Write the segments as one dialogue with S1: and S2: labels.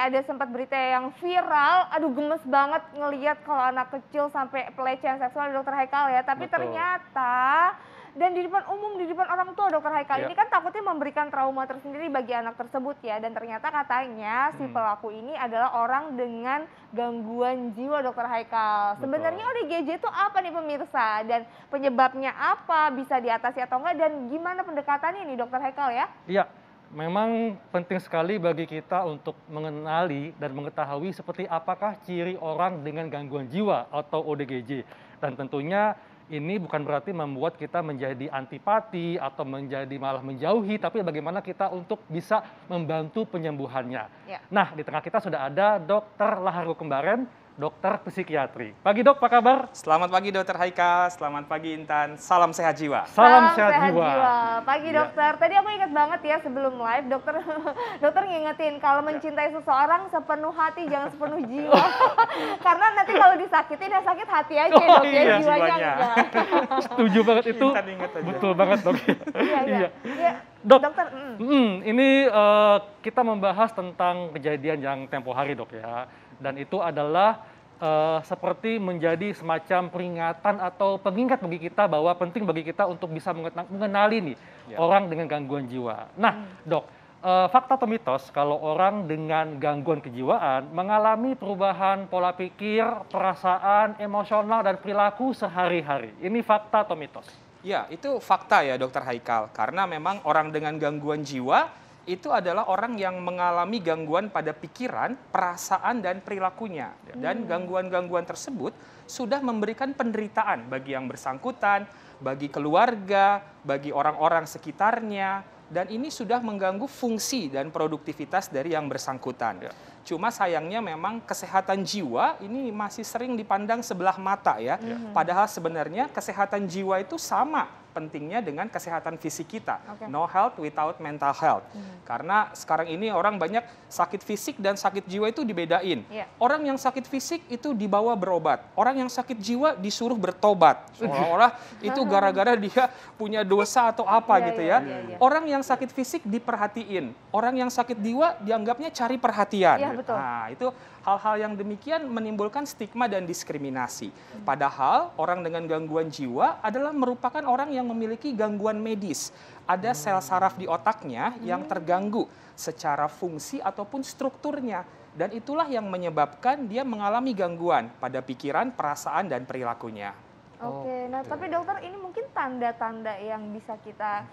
S1: ada sempat berita yang viral, aduh gemes banget ngelihat kalau anak kecil sampai pelecehan seksual Dokter Haikal ya. Tapi
S2: Betul.
S1: ternyata dan di depan umum, di depan orang tua Dokter Haikal
S2: Ya.
S1: ini kan takutnya memberikan trauma tersendiri bagi anak tersebut ya. Dan ternyata katanya si pelaku ini adalah orang dengan gangguan jiwa Dokter Haikal. Sebenarnya ODGJ itu apa nih pemirsa? Dan penyebabnya apa? Bisa diatasi atau enggak? Dan gimana pendekatannya nih Dokter Haikal ya?
S2: Iya, memang penting sekali bagi kita untuk mengenali dan mengetahui seperti apakah ciri orang dengan gangguan jiwa atau ODGJ. Dan tentunya ini bukan berarti membuat kita menjadi antipati atau menjadi malah menjauhi, tapi bagaimana kita untuk bisa membantu penyembuhannya.
S1: Ya.
S2: Nah, di tengah kita sudah ada Dokter Laharu Kembaren, dokter psikiatri. Pagi dok, apa kabar?
S3: Selamat pagi Dokter Haikal, selamat pagi Intan, salam sehat jiwa.
S2: Salam sehat jiwa.
S1: Pagi dokter, tadi aku ingat banget ya sebelum live dokter ngingetin kalau mencintai seseorang sepenuh hati jangan sepenuh jiwa. Karena nanti kalau disakitin ya sakit hati aja dok ya, jiwanya enggak.
S2: Setuju banget itu, betul banget dok.
S1: Iya.
S2: Dok,
S1: dokter,
S2: ini kita membahas tentang kejadian yang tempo hari dok ya. Dan itu adalah seperti menjadi semacam peringatan atau pengingat bagi kita bahwa penting bagi kita untuk bisa mengenali nih orang dengan gangguan jiwa. Nah dok, fakta atau mitos kalau orang dengan gangguan kejiwaan mengalami perubahan pola pikir, perasaan, emosional, dan perilaku sehari-hari. Ini fakta atau mitos?
S3: Ya, itu fakta ya Dokter Haikal, karena memang orang dengan gangguan jiwa itu adalah orang yang mengalami gangguan pada pikiran, perasaan, dan perilakunya. Dan gangguan-gangguan tersebut sudah memberikan penderitaan bagi yang bersangkutan, bagi keluarga, bagi orang-orang sekitarnya, dan ini sudah mengganggu fungsi dan produktivitas dari yang bersangkutan. Cuma sayangnya memang kesehatan jiwa ini masih sering dipandang sebelah mata ya. Padahal sebenarnya kesehatan jiwa itu sama pentingnya dengan kesehatan fisik kita. No health without mental health. Karena sekarang ini orang banyak sakit fisik dan sakit jiwa itu dibedain. Orang yang sakit fisik itu dibawa berobat. Orang yang sakit jiwa disuruh bertobat. Seolah-olah itu gara-gara dia punya dosa atau apa gitu ya. Orang yang sakit fisik diperhatiin. Orang yang sakit jiwa dianggapnya cari perhatian.
S1: Betul.
S3: Nah, itu hal-hal yang demikian menimbulkan stigma dan diskriminasi. Padahal orang dengan gangguan jiwa adalah merupakan orang yang memiliki gangguan medis. Ada sel saraf di otaknya yang terganggu secara fungsi ataupun strukturnya. Dan itulah yang menyebabkan dia mengalami gangguan pada pikiran, perasaan, dan perilakunya.
S1: Oke, nah tapi dokter ini mungkin tanda-tanda yang bisa kita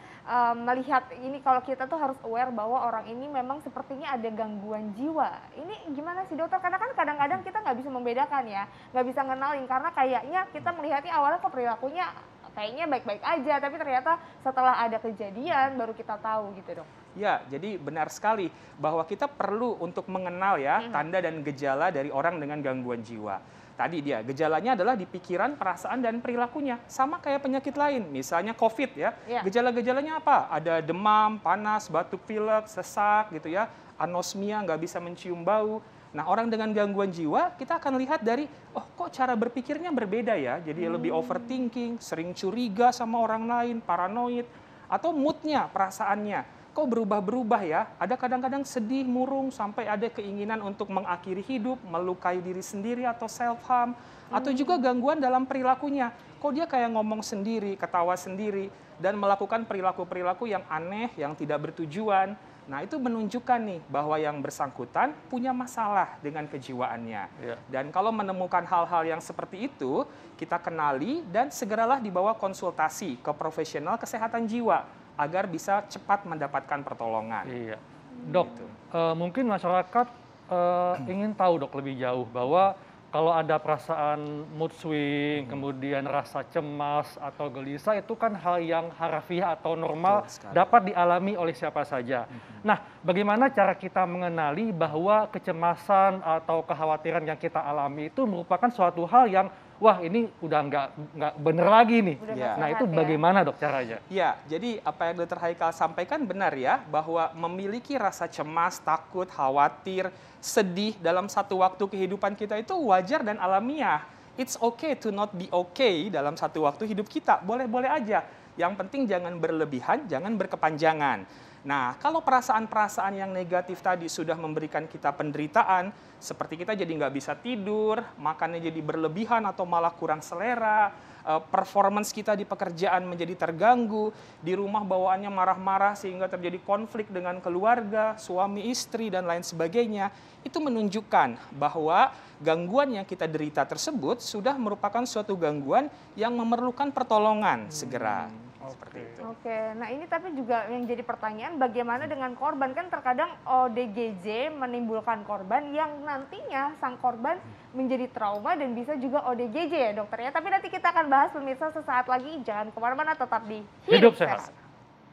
S1: melihat ini kalau kita tuh harus aware bahwa orang ini memang sepertinya ada gangguan jiwa. Ini gimana sih dokter? Karena kan kadang-kadang kita nggak bisa membedakan ya, nggak bisa ngenalin karena kayaknya kita melihatnya awalnya kok perilakunya kayaknya baik-baik aja, tapi ternyata setelah ada kejadian baru kita tahu gitu dok.
S3: Ya, jadi benar sekali bahwa kita perlu untuk mengenal ya tanda dan gejala dari orang dengan gangguan jiwa. Tadi dia, gejalanya adalah di pikiran, perasaan, dan perilakunya. Sama kayak penyakit lain, misalnya COVID ya. Gejala-gejalanya apa? Ada demam, panas, batuk pilek, sesak gitu ya. Anosmia, nggak bisa mencium bau. Nah, orang dengan gangguan jiwa, kita akan lihat dari, oh kok cara berpikirnya berbeda ya. Jadi lebih overthinking, sering curiga sama orang lain, paranoid. Atau moodnya, perasaannya. Kok berubah-berubah ya? Ada kadang-kadang sedih, murung, sampai ada keinginan untuk mengakhiri hidup, melukai diri sendiri atau self-harm. Atau juga gangguan dalam perilakunya. Kok dia kayak ngomong sendiri, ketawa sendiri, dan melakukan perilaku-perilaku yang aneh, yang tidak bertujuan. Nah, itu menunjukkan nih bahwa yang bersangkutan punya masalah dengan kejiwaannya. Dan kalau menemukan hal-hal yang seperti itu, kita kenali dan segeralah dibawa konsultasi ke profesional kesehatan jiwa agar bisa cepat mendapatkan pertolongan.
S2: Iya. Dok, mungkin masyarakat ingin tahu dok lebih jauh bahwa kalau ada perasaan mood swing, kemudian rasa cemas atau gelisah itu kan hal yang harafiah atau normal dapat dialami oleh siapa saja. Nah, bagaimana cara kita mengenali bahwa kecemasan atau kekhawatiran yang kita alami itu merupakan suatu hal yang wah ini udah nggak bener lagi nih. Nah itu bagaimana dok caranya?
S3: Ya, jadi apa yang Dr. Haikal sampaikan benar ya, bahwa memiliki rasa cemas, takut, khawatir, sedih dalam satu waktu kehidupan kita itu wajar dan alamiah. It's okay to not be okay dalam satu waktu hidup kita, boleh-boleh aja. Yang penting jangan berlebihan, jangan berkepanjangan. Nah, kalau perasaan-perasaan yang negatif tadi sudah memberikan kita penderitaan, seperti kita jadi nggak bisa tidur, makannya jadi berlebihan atau malah kurang selera, performance kita di pekerjaan menjadi terganggu, di rumah bawaannya marah-marah sehingga terjadi konflik dengan keluarga, suami istri, dan lain sebagainya, itu menunjukkan bahwa gangguan yang kita derita tersebut sudah merupakan suatu gangguan yang memerlukan pertolongan segera. Seperti itu.
S1: Oke, nah ini tapi juga yang jadi pertanyaan bagaimana dengan korban, kan terkadang ODGJ menimbulkan korban yang nantinya sang korban menjadi trauma dan bisa juga ODGJ ya dokter ya. Tapi nanti kita akan bahas pemirsa sesaat lagi, jangan kemana-mana, tetap di
S2: Hidup Sehat.